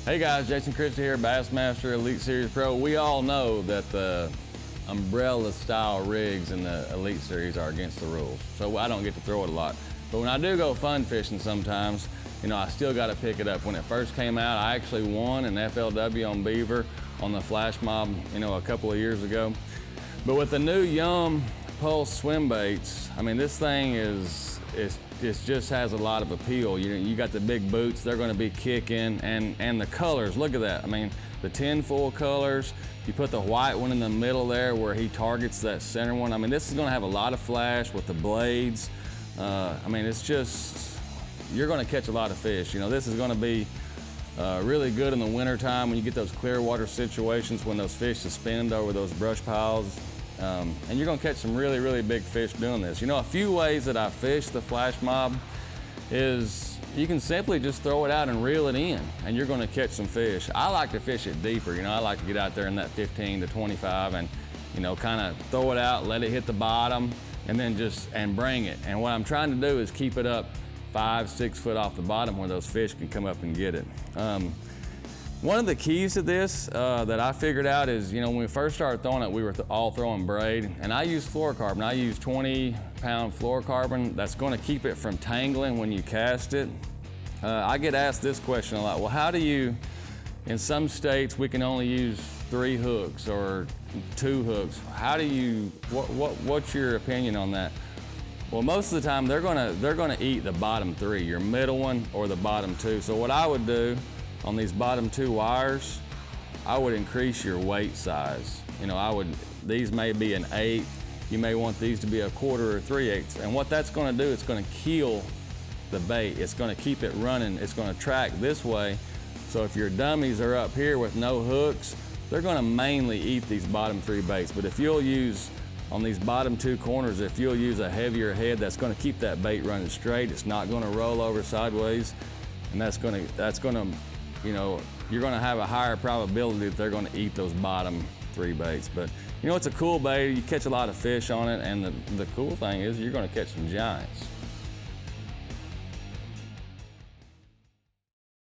Hey guys, Jason Christie here, Bassmaster Elite Series Pro. We all know that the umbrella style rigs in the Elite Series are against the rules, so I don't get to throw it a lot. But when I do go fun fishing sometimes, I still got to pick it up. When it first came out, I actually won an FLW on Beaver on the Flash Mob, a couple of years ago. But with the new Yum Pulse swim baits, this thing it just has a lot of appeal. You got the big boots, they're going to be kicking, and the colors, look at that. The 10 full colors, you put the white one in the middle there where he targets that center one. This is going to have a lot of flash with the blades. It's just, you're going to catch a lot of fish. This is going to be really good in the winter time when you get those clear water situations when those fish suspend over those brush piles. And you're going to catch some really, really big fish doing this. A few ways that I fish the Flash Mob is you can simply just throw it out and reel it in, and you're going to catch some fish. I like to fish it deeper. I like to get out there in that 15 to 25 and, kind of throw it out, let it hit the bottom, and then and bring it. And what I'm trying to do is keep it up 5-6 foot off the bottom where those fish can come up and get it. One of the keys to this that I figured out is, when we first started throwing it, we were all throwing braid, and I use fluorocarbon. I use 20-pound fluorocarbon. That's going to keep it from tangling when you cast it. I get asked this question a lot. Well, how do you, in some states we can only use 3 hooks or 2 hooks. How do you, what's your opinion on that? Well, most of the time they're gonna eat the bottom 3, your middle one or the bottom 2. So what I would do on these bottom 2 wires, I would increase your weight size. These may be an 1/8. You may want these to be a 1/4 or 3/8. And what that's gonna do, it's gonna keel the bait. It's gonna keep it running. It's gonna track this way. So if your dummies are up here with no hooks, they're gonna mainly eat these bottom 3 baits. But if you'll use, on these bottom 2 corners, if you'll use a heavier head, that's gonna keep that bait running straight. It's not gonna roll over sideways. And that's gonna, you're gonna have a higher probability that they're gonna eat those bottom 3 baits. But it's a cool bait. You catch a lot of fish on it, and the cool thing is you're gonna catch some giants.